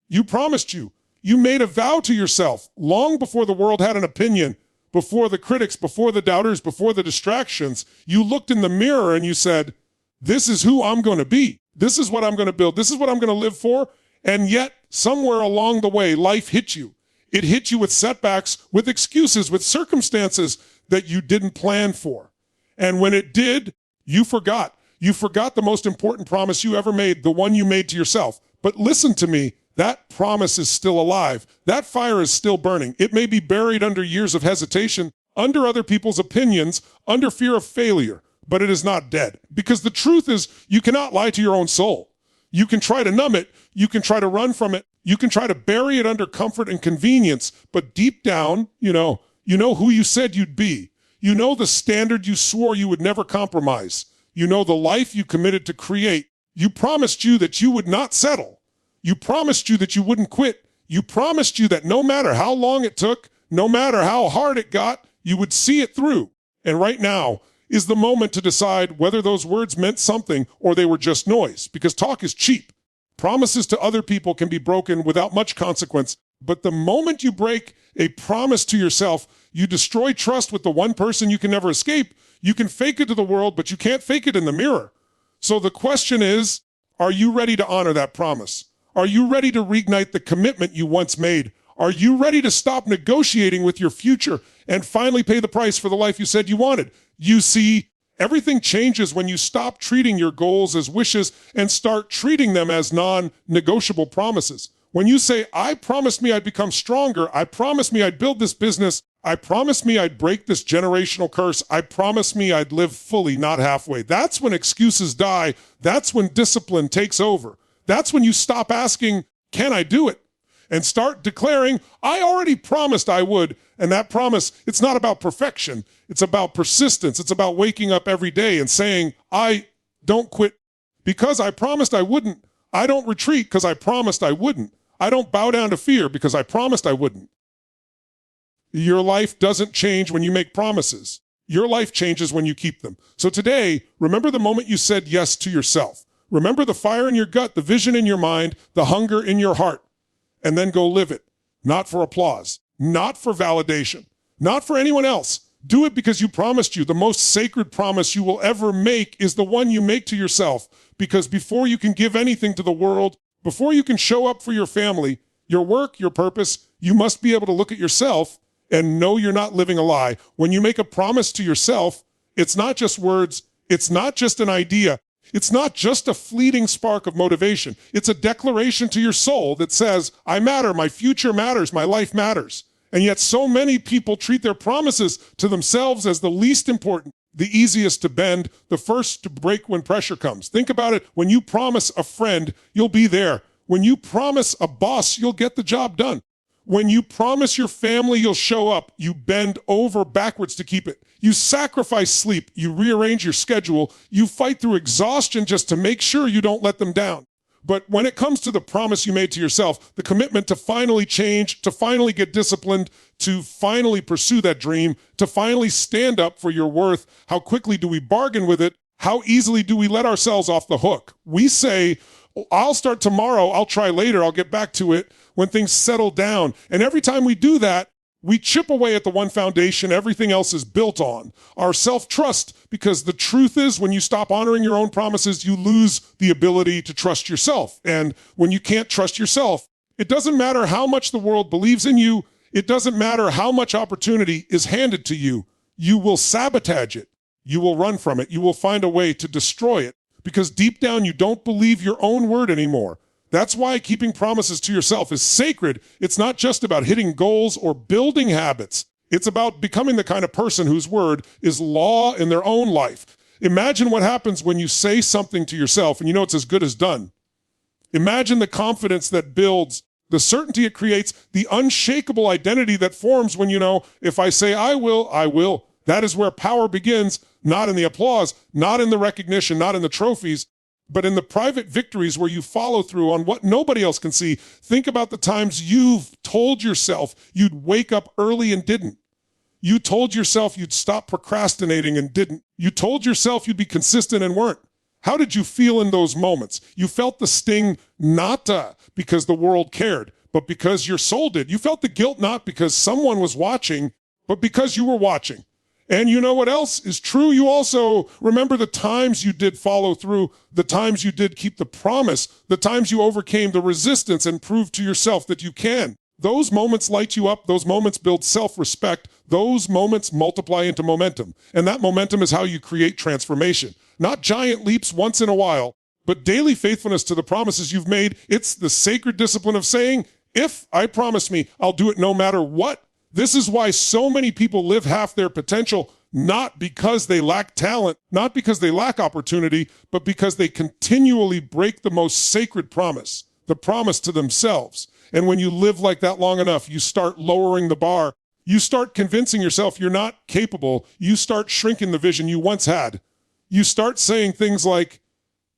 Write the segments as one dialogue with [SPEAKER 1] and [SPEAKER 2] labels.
[SPEAKER 1] You promised you. You made a vow to yourself long before the world had an opinion, before the critics, before the doubters, before the distractions. You looked in the mirror and you said, this is who I'm going to be. This is what I'm going to build. This is what I'm going to live for. And yet, somewhere along the way, life hit you. It hit you with setbacks, with excuses, with circumstances that you didn't plan for. And when it did, you forgot. You forgot the most important promise you ever made, the one you made to yourself. But listen to me, that promise is still alive. That fire is still burning. It may be buried under years of hesitation, under other people's opinions, under fear of failure, but it is not dead. Because the truth is, you cannot lie to your own soul. You can try to numb it. You can try to run from it. You can try to bury it under comfort and convenience. But deep down, you know who you said you'd be. You know the standard you swore you would never compromise. You know the life you committed to create. You promised you that you would not settle. You promised you that you wouldn't quit. You promised you that no matter how long it took, no matter how hard it got, you would see it through. And right now is the moment to decide whether those words meant something or they were just noise, because talk is cheap. Promises to other people can be broken without much consequence, but the moment you break a promise to yourself, you destroy trust with the one person you can never escape. You can fake it to the world, but you can't fake it in the mirror. So the question is, are you ready to honor that promise? Are you ready to reignite the commitment you once made? Are you ready to stop negotiating with your future and finally pay the price for the life you said you wanted? You see, everything changes when you stop treating your goals as wishes and start treating them as non-negotiable promises. When you say, I promised me I'd become stronger, I promised me I'd build this business, I promised me I'd break this generational curse, I promised me I'd live fully, not halfway. That's when excuses die. That's when discipline takes over. That's when you stop asking, can I do it? And start declaring, I already promised I would. And that promise, it's not about perfection. It's about persistence. It's about waking up every day and saying, I don't quit because I promised I wouldn't. I don't retreat because I promised I wouldn't. I don't bow down to fear because I promised I wouldn't. Your life doesn't change when you make promises. Your life changes when you keep them. So today, remember the moment you said yes to yourself. Remember the fire in your gut, the vision in your mind, the hunger in your heart, and then go live it. Not for applause, not for validation, not for anyone else. Do it because you promised you. The most sacred promise you will ever make is the one you make to yourself. Because before you can give anything to the world, before you can show up for your family, your work, your purpose, you must be able to look at yourself and know you're not living a lie. When you make a promise to yourself, it's not just words. It's not just an idea. It's not just a fleeting spark of motivation. It's a declaration to your soul that says, I matter, my future matters, my life matters. And yet so many people treat their promises to themselves as the least important, the easiest to bend, the first to break when pressure comes. Think about it. When you promise a friend, you'll be there. When you promise a boss, you'll get the job done. When you promise your family you'll show up, you bend over backwards to keep it. You sacrifice sleep. You rearrange your schedule. You fight through exhaustion just to make sure you don't let them down. But when it comes to the promise you made to yourself, the commitment to finally change, to finally get disciplined, to finally pursue that dream, to finally stand up for your worth, how quickly do we bargain with it? How easily do we let ourselves off the hook? We say, I'll start tomorrow, I'll try later, I'll get back to it when things settle down. And every time we do that, we chip away at the one foundation everything else is built on, our self-trust, because the truth is when you stop honoring your own promises, you lose the ability to trust yourself. And when you can't trust yourself, it doesn't matter how much the world believes in you. It doesn't matter how much opportunity is handed to you. You will sabotage it. You will run from it. You will find a way to destroy it because deep down you don't believe your own word anymore. That's why keeping promises to yourself is sacred. It's not just about hitting goals or building habits. It's about becoming the kind of person whose word is law in their own life. Imagine what happens when you say something to yourself and you know it's as good as done. Imagine the confidence that builds, the certainty it creates, the unshakable identity that forms when you know, if I say I will, I will. That is where power begins, not in the applause, not in the recognition, not in the trophies, but in the private victories where you follow through on what nobody else can see. Think about the times you've told yourself you'd wake up early and didn't. You told yourself you'd stop procrastinating and didn't. You told yourself you'd be consistent and weren't. How did you feel in those moments? You felt the sting not because the world cared, but because your soul did. You felt the guilt not because someone was watching, but because you were watching. And you know what else is true? You also remember the times you did follow through, the times you did keep the promise, the times you overcame the resistance and proved to yourself that you can. Those moments light you up. Those moments build self-respect. Those moments multiply into momentum. And that momentum is how you create transformation. Not giant leaps once in a while, but daily faithfulness to the promises you've made. It's the sacred discipline of saying, if I promise me, I'll do it no matter what. This is why so many people live half their potential, not because they lack talent, not because they lack opportunity, but because they continually break the most sacred promise, the promise to themselves. And when you live like that long enough, you start lowering the bar. You start convincing yourself you're not capable. You start shrinking the vision you once had. You start saying things like,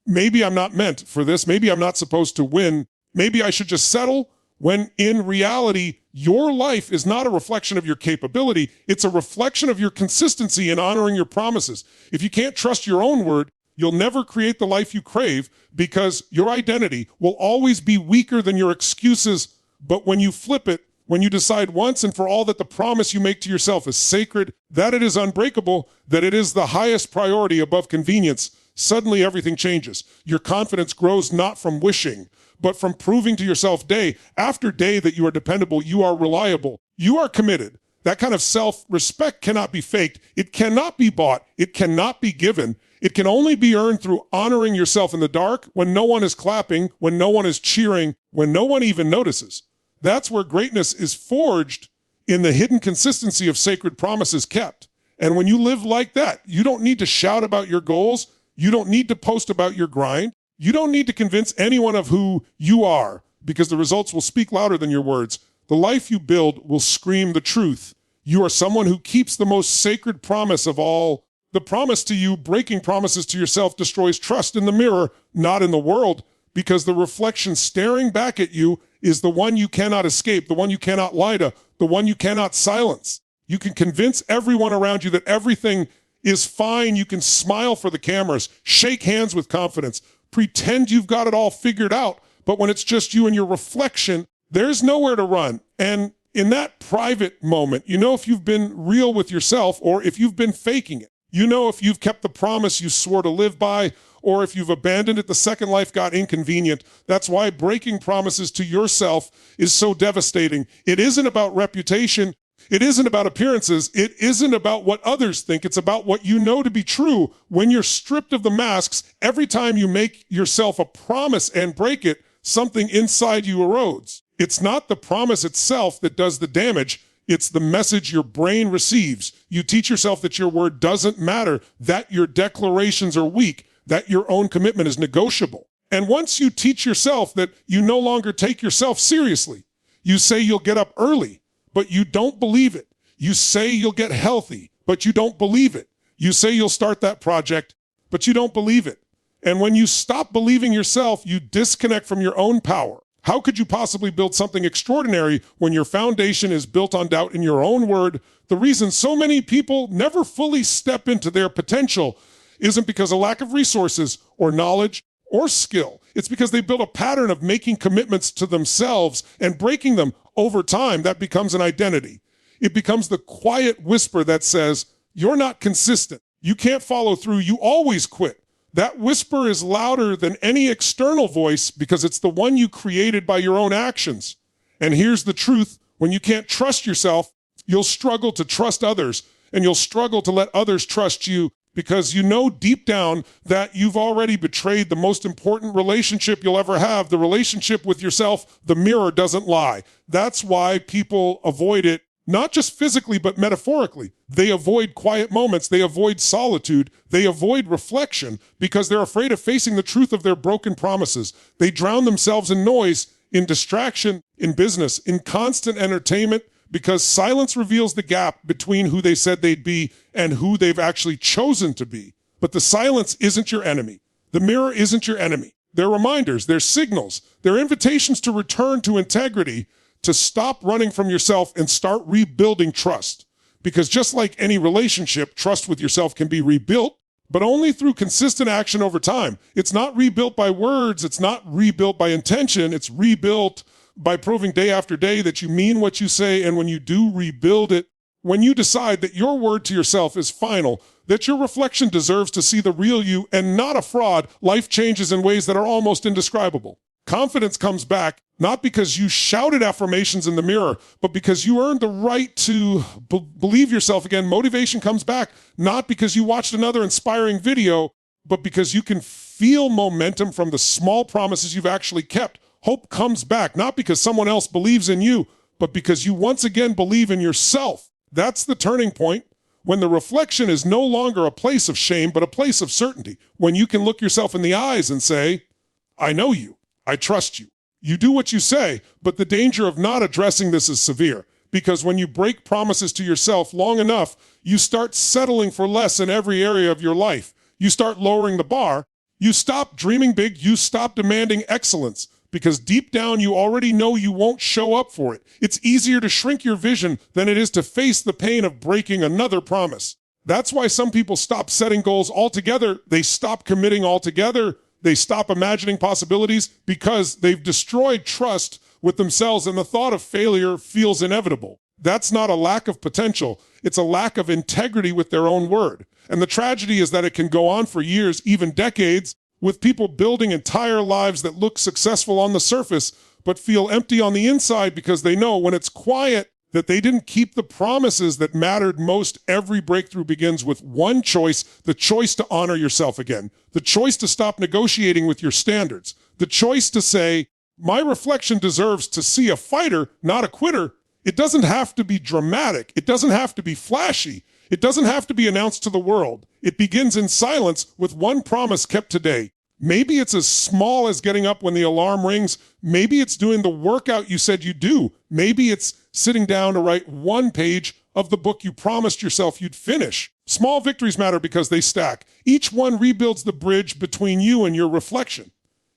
[SPEAKER 1] maybe I'm not meant for this. Maybe I'm not supposed to win. Maybe I should just settle. When in reality, your life is not a reflection of your capability. It's a reflection of your consistency in honoring your promises. If you can't trust your own word, you'll never create the life you crave because your identity will always be weaker than your excuses. But when you flip it, when you decide once and for all that the promise you make to yourself is sacred, that it is unbreakable, that it is the highest priority above convenience, suddenly everything changes. Your confidence grows not from wishing, but from proving to yourself day after day that you are dependable, you are reliable, you are committed. That kind of self-respect cannot be faked. It cannot be bought. It cannot be given. It can only be earned through honoring yourself in the dark when no one is clapping, when no one is cheering, when no one even notices. That's where greatness is forged, in the hidden consistency of sacred promises kept. And when you live like that, you don't need to shout about your goals. You don't need to post about your grind. You don't need to convince anyone of who you are, because the results will speak louder than your words. The life you build will scream the truth. You are someone who keeps the most sacred promise of all. The promise to you, breaking promises to yourself, destroys trust in the mirror, not in the world, because the reflection staring back at you is the one you cannot escape, the one you cannot lie to, the one you cannot silence. You can convince everyone around you that everything is fine. You can smile for the cameras, shake hands with confidence, pretend you've got it all figured out. But when it's just you and your reflection, there's nowhere to run. And in that private moment, you know if you've been real with yourself or if you've been faking it. You know if you've kept the promise you swore to live by or if you've abandoned it the second life got inconvenient. That's why breaking promises to yourself is so devastating. It isn't about reputation. It isn't about appearances. It isn't about what others think. It's about what you know to be true. When you're stripped of the masks, every time you make yourself a promise and break it, something inside you erodes. It's not the promise itself that does the damage. It's the message your brain receives. You teach yourself that your word doesn't matter, that your declarations are weak, that your own commitment is negotiable. And once you teach yourself that you no longer take yourself seriously, you say you'll get up early, but you don't believe it. You say you'll get healthy, but you don't believe it. You say you'll start that project, but you don't believe it. And when you stop believing yourself, you disconnect from your own power. How could you possibly build something extraordinary when your foundation is built on doubt in your own word? The reason so many people never fully step into their potential isn't because of lack of resources or knowledge or skill. It's because they build a pattern of making commitments to themselves and breaking them. Over time, that becomes an identity. It becomes the quiet whisper that says, you're not consistent. You can't follow through. You always quit. That whisper is louder than any external voice because it's the one you created by your own actions. And here's the truth. When you can't trust yourself, you'll struggle to trust others, and you'll struggle to let others trust you because you know deep down that you've already betrayed the most important relationship you'll ever have, the relationship with yourself. The mirror doesn't lie. That's why people avoid it, not just physically, but metaphorically. They avoid quiet moments. They avoid solitude. They avoid reflection because they're afraid of facing the truth of their broken promises. They drown themselves in noise, in distraction, in business, in constant entertainment, because silence reveals the gap between who they said they'd be and who they've actually chosen to be. But the silence isn't your enemy. The mirror isn't your enemy. They're reminders. They're signals. They're invitations to return to integrity, to stop running from yourself and start rebuilding trust. Because just like any relationship, trust with yourself can be rebuilt, but only through consistent action over time. It's not rebuilt by words. It's not rebuilt by intention. It's rebuilt by proving day after day that you mean what you say. And when you do rebuild it, when you decide that your word to yourself is final, that your reflection deserves to see the real you and not a fraud, life changes in ways that are almost indescribable. Confidence comes back not because you shouted affirmations in the mirror, but because you earned the right to believe yourself again. Motivation comes back not because you watched another inspiring video, but because you can feel momentum from the small promises you've actually kept. Hope comes back not because someone else believes in you, but because you once again believe in yourself. That's the turning point. When the reflection is no longer a place of shame, but a place of certainty. When you can look yourself in the eyes and say, I know you. I trust you. You do what you say, but the danger of not addressing this is severe. Because when you break promises to yourself long enough, you start settling for less in every area of your life. You start lowering the bar. You stop dreaming big. You stop demanding excellence. Because deep down, you already know you won't show up for it. It's easier to shrink your vision than it is to face the pain of breaking another promise. That's why some people stop setting goals altogether. They stop committing altogether. They stop imagining possibilities because they've destroyed trust with themselves, and the thought of failure feels inevitable. That's not a lack of potential. It's a lack of integrity with their own word. And the tragedy is that it can go on for years, even decades, with people building entire lives that look successful on the surface, but feel empty on the inside because they know when it's quiet that they didn't keep the promises that mattered most. Every breakthrough begins with one choice, the choice to honor yourself again, the choice to stop negotiating with your standards, the choice to say, my reflection deserves to see a fighter, not a quitter. It doesn't have to be dramatic. It doesn't have to be flashy. It doesn't have to be announced to the world. It begins in silence with one promise kept today. Maybe it's as small as getting up when the alarm rings. Maybe it's doing the workout you said you do. Maybe it's sitting down to write one page of the book you promised yourself you'd finish. Small victories matter because they stack. Each one rebuilds the bridge between you and your reflection.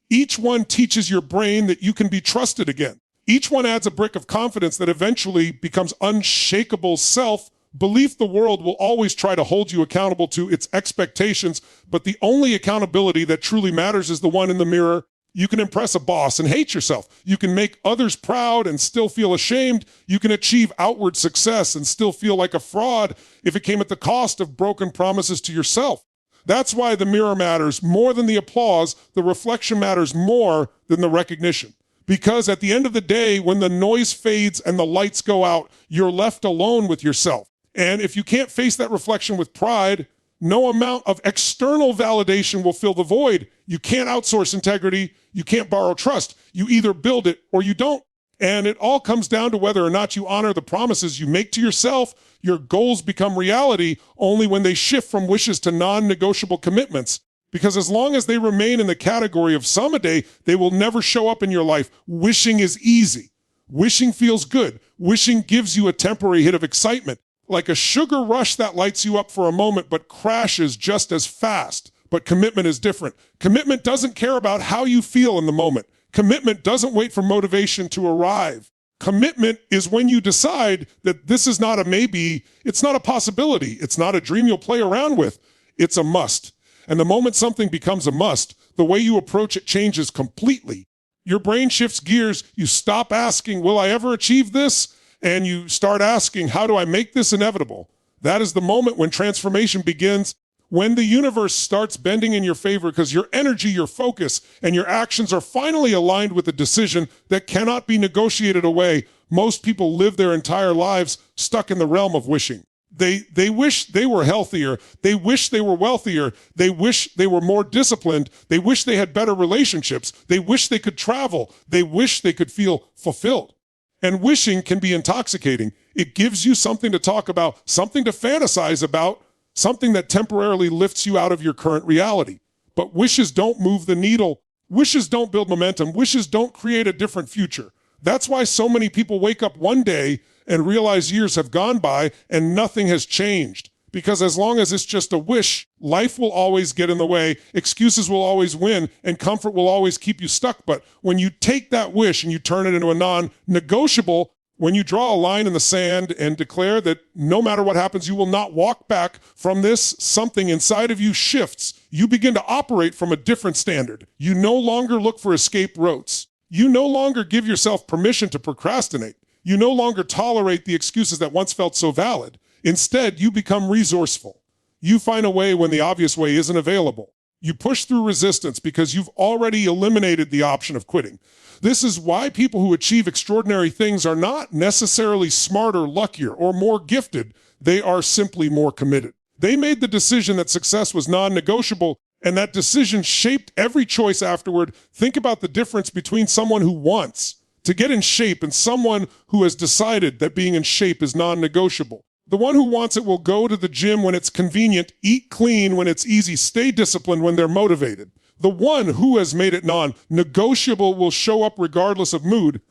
[SPEAKER 1] Each one teaches your brain that you can be trusted again. Each one adds a brick of confidence that eventually becomes unshakable self-belief. The world will always try to hold you accountable to its expectations, but the only accountability that truly matters is the one in the mirror. You can impress a boss and hate yourself. You can make others proud and still feel ashamed. You can achieve outward success and still feel like a fraud if it came at the cost of broken promises to yourself. That's why the mirror matters more than the applause. The reflection matters more than the recognition. Because at the end of the day, when the noise fades and the lights go out, you're left alone with yourself. And if you can't face that reflection with pride, no amount of external validation will fill the void. You can't outsource integrity. You can't borrow trust. You either build it or you don't. And it all comes down to whether or not you honor the promises you make to yourself. Your goals become reality only when they shift from wishes to non-negotiable commitments. Because as long as they remain in the category of someday, they will never show up in your life. Wishing is easy. Wishing feels good. Wishing gives you a temporary hit of excitement, like a sugar rush that lights you up for a moment but crashes just as fast. But commitment is different. Commitment doesn't care about how you feel in the moment. Commitment doesn't wait for motivation to arrive. Commitment is when you decide that this is not a maybe, it's not a possibility, it's not a dream you'll play around with, it's a must. And the moment something becomes a must, the way you approach it changes completely. Your brain shifts gears. You stop asking, will I ever achieve this? And you start asking, how do I make this inevitable? That is the moment when transformation begins, when the universe starts bending in your favor because your energy, your focus, and your actions are finally aligned with a decision that cannot be negotiated away. Most people live their entire lives stuck in the realm of wishing. They wish they were healthier. They wish they were wealthier. They wish they were more disciplined. They wish they had better relationships. They wish they could travel. They wish they could feel fulfilled. And wishing can be intoxicating. It gives you something to talk about, something to fantasize about, something that temporarily lifts you out of your current reality. But wishes don't move the needle. Wishes don't build momentum. Wishes don't create a different future. That's why so many people wake up one day and realize years have gone by and nothing has changed. Because as long as it's just a wish, life will always get in the way, excuses will always win, and comfort will always keep you stuck. But when you take that wish and you turn it into a non-negotiable, When you draw a line in the sand and declare that no matter what happens, you will not walk back from this, something inside of you shifts. You begin to operate from a different standard. You no longer look for escape routes. You no longer give yourself permission to procrastinate. You no longer tolerate the excuses that once felt so valid. Instead, you become resourceful. You find a way when the obvious way isn't available. You push through resistance because you've already eliminated the option of quitting. This is why people who achieve extraordinary things are not necessarily smarter, luckier, or more gifted. They are simply more committed. They made the decision that success was non-negotiable, and that decision shaped every choice afterward. Think about the difference between someone who wants to get in shape and someone who has decided that being in shape is non-negotiable. The one who wants it will go to the gym when it's convenient, eat clean when it's easy, stay disciplined when they're motivated. The one who has made it non-negotiable will show up regardless of mood,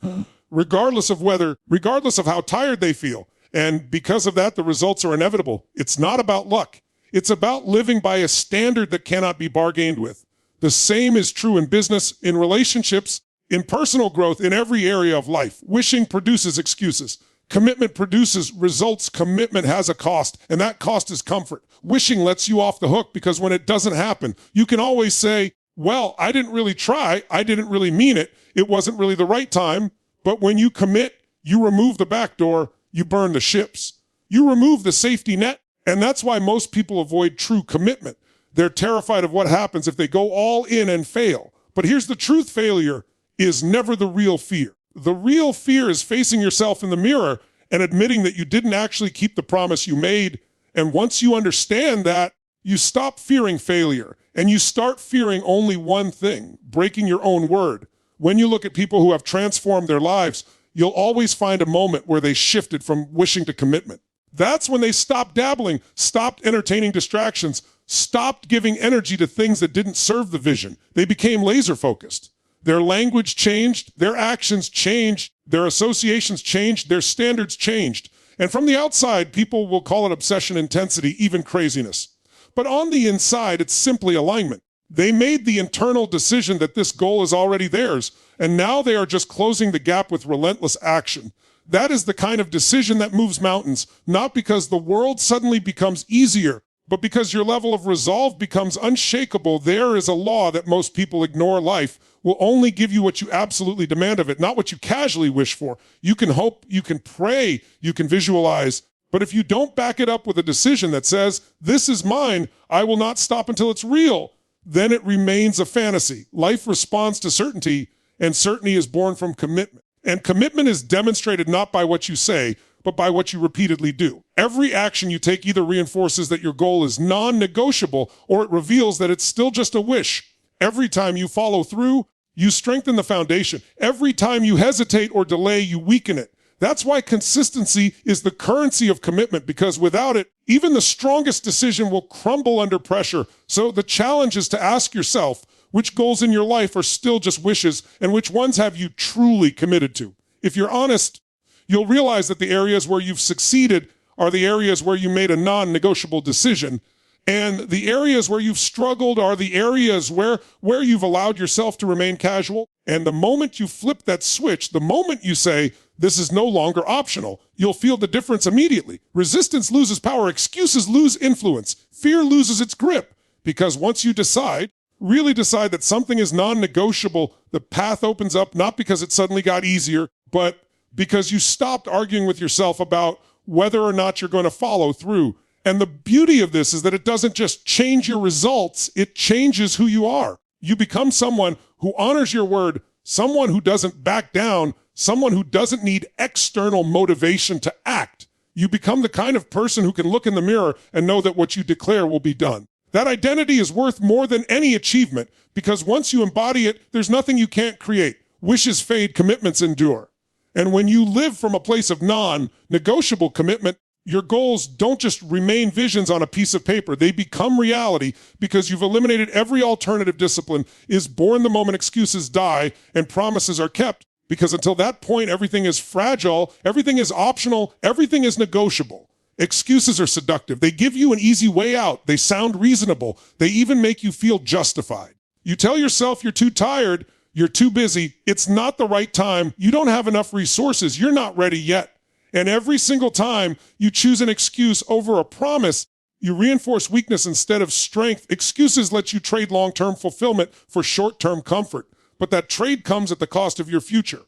[SPEAKER 1] regardless of weather, regardless of how tired they feel. And because of that, the results are inevitable. It's not about luck. It's about living by a standard that cannot be bargained with. The same is true in business, in relationships, in personal growth, in every area of life. Wishing produces excuses. Commitment produces results. Commitment has a cost, and that cost is comfort. Wishing lets you off the hook because when it doesn't happen, you can always say, well, I didn't really try. I didn't really mean it. It wasn't really the right time. But when you commit, you remove the back door, you burn the ships. You remove the safety net, and that's why most people avoid true commitment. They're terrified of what happens if they go all in and fail. But here's the truth: failure is never the real fear. The real fear is facing yourself in the mirror and admitting that you didn't actually keep the promise you made. And once you understand that, you stop fearing failure and you start fearing only one thing: breaking your own word. When you look at people who have transformed their lives, you'll always find a moment where they shifted from wishing to commitment. That's when they stopped dabbling, stopped entertaining distractions, stopped giving energy to things that didn't serve the vision. They became laser focused. Their language changed, their actions changed, their associations changed, their standards changed. And from the outside, people will call it obsession, intensity, even craziness. But on the inside, it's simply alignment. They made the internal decision that this goal is already theirs, and now they are just closing the gap with relentless action. That is the kind of decision that moves mountains, not because the world suddenly becomes easier, but because your level of resolve becomes unshakable. There is a law that most people ignore: life will only give you what you absolutely demand of it, not what you casually wish for. You can hope, you can pray, you can visualize, but if you don't back it up with a decision that says, this is mine, I will not stop until it's real, then it remains a fantasy. Life responds to certainty, and certainty is born from commitment. And commitment is demonstrated not by what you say, but by what you repeatedly do. Every action you take either reinforces that your goal is non-negotiable, or it reveals that it's still just a wish. Every time you follow through, you strengthen the foundation. Every time you hesitate or delay, you weaken it. That's why consistency is the currency of commitment, because without it, even the strongest decision will crumble under pressure. So the challenge is to ask yourself, which goals in your life are still just wishes, and which ones have you truly committed to? If you're honest, you'll realize that the areas where you've succeeded are the areas where you made a non-negotiable decision. And the areas where you've struggled are the areas where you've allowed yourself to remain casual. And the moment you flip that switch, the moment you say, this is no longer optional, you'll feel the difference immediately. Resistance loses power. Excuses lose influence. Fear loses its grip. Because once you decide, really decide that something is non-negotiable, the path opens up, not because it suddenly got easier, but because you stopped arguing with yourself about whether or not you're going to follow through. And the beauty of this is that it doesn't just change your results, it changes who you are. You become someone who honors your word, someone who doesn't back down, someone who doesn't need external motivation to act. You become the kind of person who can look in the mirror and know that what you declare will be done. That identity is worth more than any achievement, because once you embody it, there's nothing you can't create. Wishes fade, commitments endure. And when you live from a place of non-negotiable commitment, your goals don't just remain visions on a piece of paper. They become reality because you've eliminated every alternative. Discipline is born the moment excuses die and promises are kept, because until that point, everything is fragile, everything is optional, everything is negotiable. Excuses are seductive. They give you an easy way out. They sound reasonable. They even make you feel justified. You tell yourself you're too tired. You're too busy. It's not the right time. You don't have enough resources. You're not ready yet. And every single time you choose an excuse over a promise, you reinforce weakness instead of strength. Excuses let you trade long-term fulfillment for short-term comfort. But that trade comes at the cost of your future.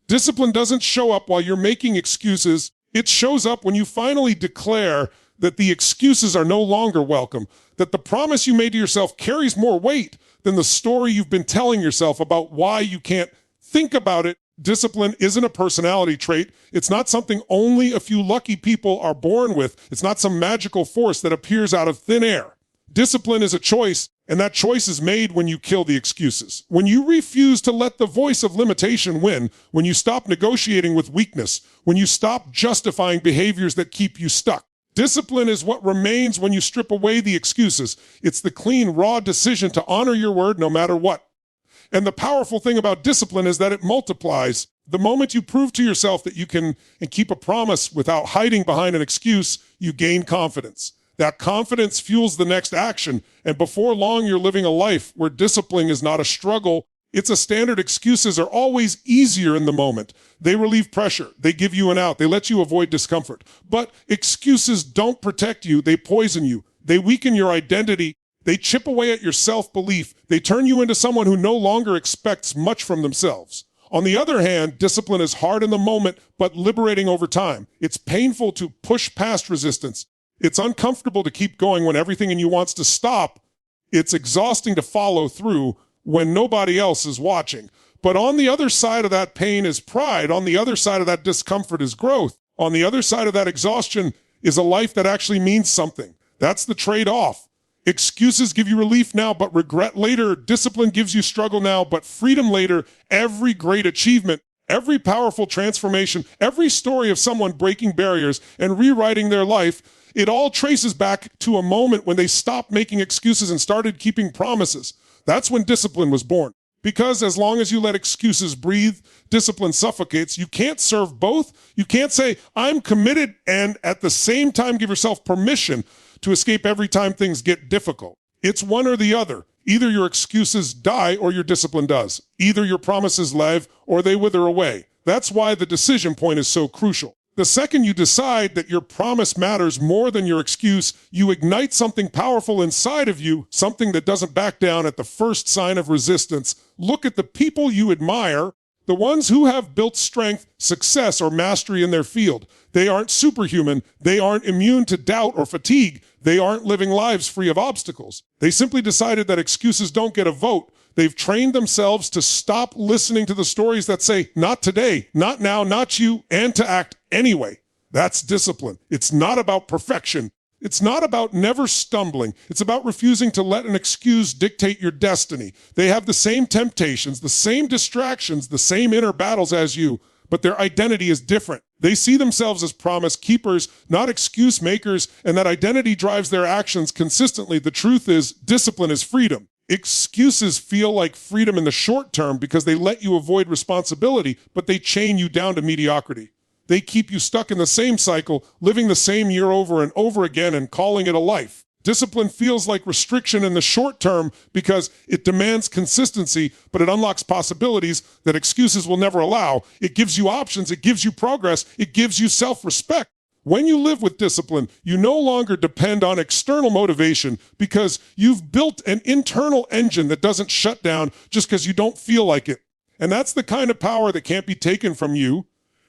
[SPEAKER 1] Discipline doesn't show up while you're making excuses. It shows up when you finally declare that the excuses are no longer welcome, that the promise you made to yourself carries more weight than the story you've been telling yourself about why you can't. Think about it. Discipline isn't a personality trait. It's not something only a few lucky people are born with. It's not some magical force that appears out of thin air. Discipline is a choice, and that choice is made when you kill the excuses. When you refuse to let the voice of limitation win, when you stop negotiating with weakness, when you stop justifying behaviors that keep you stuck. Discipline is what remains when you strip away the excuses. It's the clean, raw decision to honor your word no matter what. And the powerful thing about discipline is that it multiplies. The moment you prove to yourself that you can and keep a promise without hiding behind an excuse, you gain confidence. That confidence fuels the next action, and before long you're living a life where discipline is not a struggle. It's a standard. Excuses are always easier in the moment. They relieve pressure. They give you an out. They let you avoid discomfort. But excuses don't protect you. They poison you. They weaken your identity. They chip away at your self-belief. They turn you into someone who no longer expects much from themselves. On the other hand, discipline is hard in the moment, but liberating over time. It's painful to push past resistance. It's uncomfortable to keep going when everything in you wants to stop. It's exhausting to follow through when nobody else is watching. But on the other side of that pain is pride. On the other side of that discomfort is growth. On the other side of that exhaustion is a life that actually means something. That's the trade-off. Excuses give you relief now, but regret later. Discipline gives you struggle now, but freedom later. Every great achievement, every powerful transformation, every story of someone breaking barriers and rewriting their life, it all traces back to a moment when they stopped making excuses and started keeping promises. That's when discipline was born. Because as long as you let excuses breathe, discipline suffocates. You can't serve both. You can't say, I'm committed, and at the same time give yourself permission to escape every time things get difficult. It's one or the other. Either your excuses die or your discipline does. Either your promises live or they wither away. That's why the decision point is so crucial. The second you decide that your promise matters more than your excuse, you ignite something powerful inside of you, something that doesn't back down at the first sign of resistance. Look at the people you admire, the ones who have built strength, success, or mastery in their field. They aren't superhuman. They aren't immune to doubt or fatigue. They aren't living lives free of obstacles. They simply decided that excuses don't get a vote. They've trained themselves to stop listening to the stories that say, not today, not now, not you, and to act anyway. That's discipline. It's not about perfection. It's not about never stumbling. It's about refusing to let an excuse dictate your destiny. They have the same temptations, the same distractions, the same inner battles as you, but their identity is different. They see themselves as promise keepers, not excuse makers, and that identity drives their actions consistently. The truth is, discipline is freedom. Excuses feel like freedom in the short term because they let you avoid responsibility, but they chain you down to mediocrity. They keep you stuck in the same cycle, living the same year over and over again and calling it a life. Discipline feels like restriction in the short term because it demands consistency, but it unlocks possibilities that excuses will never allow. It gives you options, it gives you progress, it gives you self-respect. When you live with discipline, you no longer depend on external motivation because you've built an internal engine that doesn't shut down just because you don't feel like it. And that's the kind of power that can't be taken from you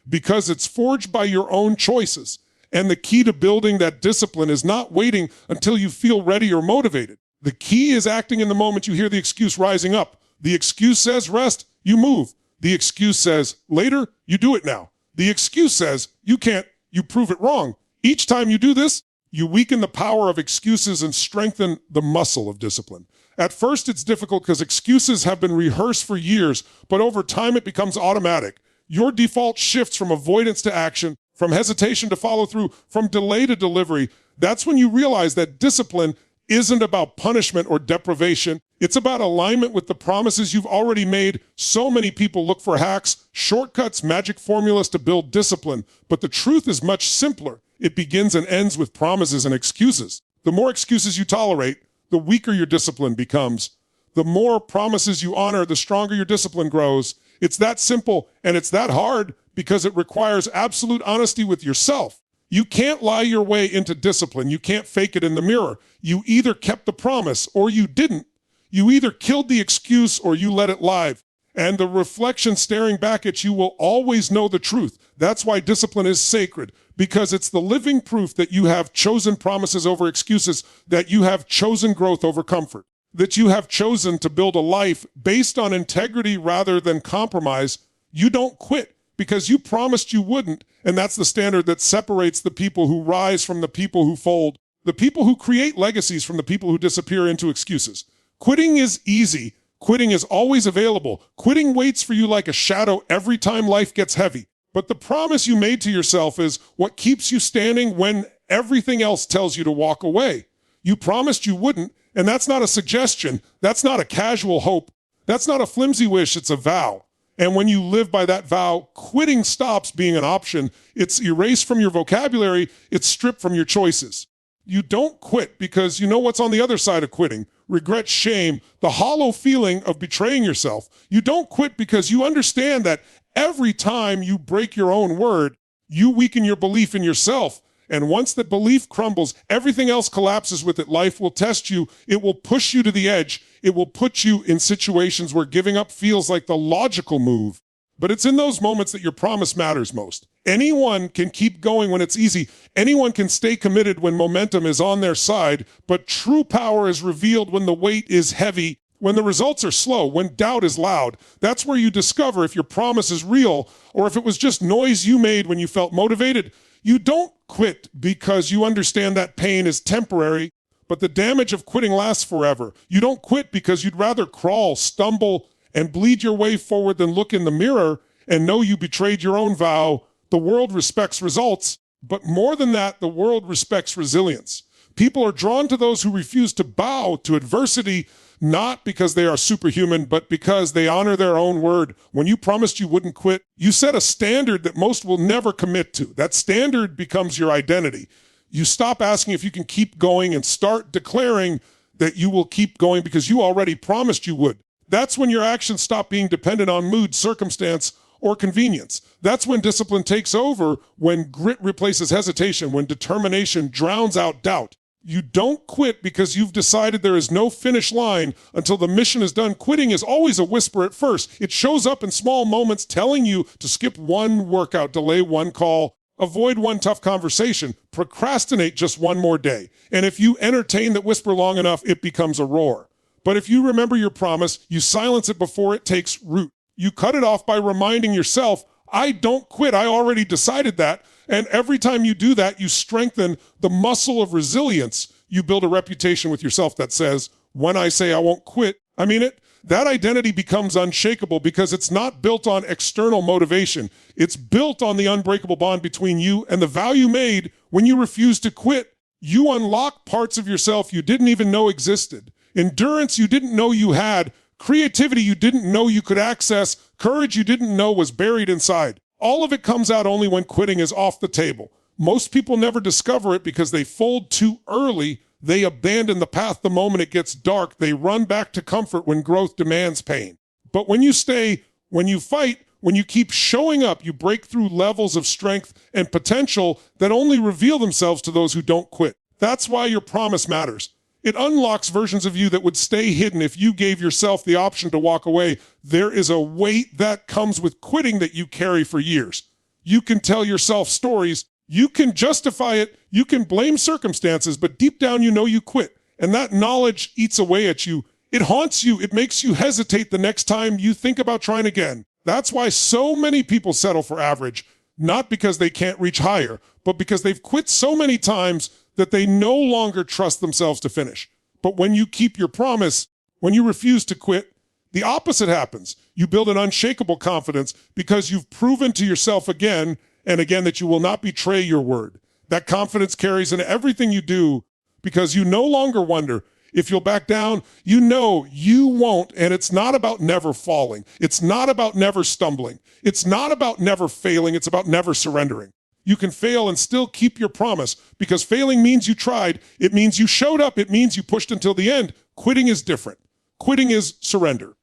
[SPEAKER 1] because it's forged by your own choices. And the key to building that discipline is not waiting until you feel ready or motivated. The key is acting in the moment you hear the excuse rising up. The excuse says rest, you move. The excuse says later, you do it now. The excuse says you can't, you prove it wrong. Each time you do this, you weaken the power of excuses and strengthen the muscle of discipline. At first, it's difficult because excuses have been rehearsed for years, but over time it becomes automatic. Your default shifts from avoidance to action, from hesitation to follow through, from delay to delivery. That's when you realize that discipline isn't about punishment or deprivation. It's about alignment with the promises you've already made. So many people look for hacks, shortcuts, magic formulas to build discipline. But the truth is much simpler. It begins and ends with promises and excuses. The more excuses you tolerate, the weaker your discipline becomes. The more promises you honor, the stronger your discipline grows. It's that simple, and it's that hard because it requires absolute honesty with yourself. You can't lie your way into discipline. You can't fake it in the mirror. You either kept the promise or you didn't. You either killed the excuse or you let it live. And the reflection staring back at you will always know the truth. That's why discipline is sacred, because it's the living proof that you have chosen promises over excuses, that you have chosen growth over comfort, that you have chosen to build a life based on integrity rather than compromise. You don't quit because you promised you wouldn't, and that's the standard that separates the people who rise from the people who fold, the people who create legacies from the people who disappear into excuses. Quitting is easy. Quitting is always available. Quitting waits for you like a shadow every time life gets heavy. But the promise you made to yourself is what keeps you standing when everything else tells you to walk away. You promised you wouldn't, and that's not a suggestion. That's not a casual hope. That's not a flimsy wish. It's a vow. And when you live by that vow, quitting stops being an option. It's erased from your vocabulary. It's stripped from your choices. You don't quit because you know what's on the other side of quitting. Regret, shame, the hollow feeling of betraying yourself. You don't quit because you understand that every time you break your own word, you weaken your belief in yourself. And once that belief crumbles, everything else collapses with it. Life will test you. It will push you to the edge. It will put you in situations where giving up feels like the logical move. But it's in those moments that your promise matters most. Anyone can keep going when it's easy. Anyone can stay committed when momentum is on their side. But true power is revealed when the weight is heavy, when the results are slow, when doubt is loud. That's where you discover if your promise is real or if it was just noise you made when you felt motivated. You don't quit because you understand that pain is temporary, but the damage of quitting lasts forever. You don't quit because you'd rather crawl, stumble, and bleed your way forward than look in the mirror and know you betrayed your own vow. The world respects results, but more than that, the world respects resilience. People are drawn to those who refuse to bow to adversity, not because they are superhuman, but because they honor their own word. When you promised you wouldn't quit, you set a standard that most will never commit to. That standard becomes your identity. You stop asking if you can keep going and start declaring that you will keep going because you already promised you would. That's when your actions stop being dependent on mood, circumstance, or convenience. That's when discipline takes over, when grit replaces hesitation, when determination drowns out doubt. You don't quit because you've decided there is no finish line until the mission is done. Quitting is always a whisper at first. It shows up in small moments telling you to skip one workout, delay one call, avoid one tough conversation, procrastinate just one more day. And if you entertain that whisper long enough, it becomes a roar. But if you remember your promise, you silence it before it takes root. You cut it off by reminding yourself, I don't quit. I already decided that. And every time you do that, you strengthen the muscle of resilience. You build a reputation with yourself that says, when I say I won't quit, I mean it. That identity becomes unshakable because it's not built on external motivation. It's built on the unbreakable bond between you and the vow you made when you refuse to quit. You unlock parts of yourself you didn't even know existed. Endurance you didn't know you had. Creativity you didn't know you could access. Courage you didn't know was buried inside. All of it comes out only when quitting is off the table. Most people never discover it because they fold too early. They abandon the path the moment it gets dark. They run back to comfort when growth demands pain. But when you stay, when you fight, when you keep showing up, you break through levels of strength and potential that only reveal themselves to those who don't quit. That's why your promise matters. It unlocks versions of you that would stay hidden if you gave yourself the option to walk away. There is a weight that comes with quitting that you carry for years. You can tell yourself stories. You can justify it. You can blame circumstances, but deep down you know you quit. And that knowledge eats away at you. It haunts you. It makes you hesitate the next time you think about trying again. That's why so many people settle for average, not because they can't reach higher, but because they've quit so many times that they no longer trust themselves to finish. But when you keep your promise, when you refuse to quit, the opposite happens. You build an unshakable confidence because you've proven to yourself again and again that you will not betray your word. That confidence carries into everything you do because you no longer wonder if you'll back down. You know you won't, and it's not about never falling. It's not about never stumbling. It's not about never failing. It's about never surrendering. You can fail and still keep your promise because failing means you tried. It means you showed up. It means you pushed until the end. Quitting is different. Quitting is surrender.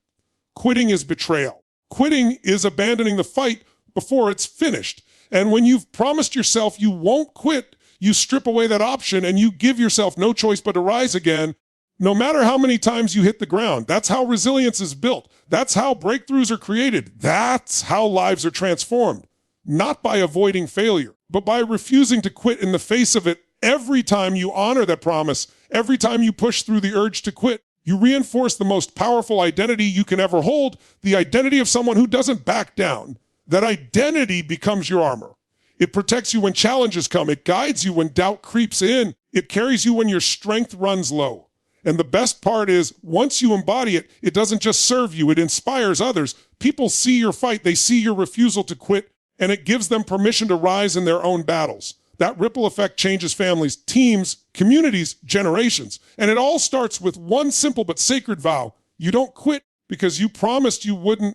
[SPEAKER 1] Quitting is betrayal. Quitting is abandoning the fight before it's finished. And when you've promised yourself you won't quit, you strip away that option and you give yourself no choice but to rise again, no matter how many times you hit the ground. That's how resilience is built. That's how breakthroughs are created. That's how lives are transformed. Not by avoiding failure, but by refusing to quit in the face of it. Every time you honor that promise, every time you push through the urge to quit, you reinforce the most powerful identity you can ever hold, the identity of someone who doesn't back down. That identity becomes your armor. It protects you when challenges come. It guides you when doubt creeps in. It carries you when your strength runs low. And the best part is, once you embody it, it doesn't just serve you, it inspires others. People see your fight, they see your refusal to quit, and it gives them permission to rise in their own battles. That ripple effect changes families, teams, communities, generations. And it all starts with one simple but sacred vow. You don't quit because you promised you wouldn't.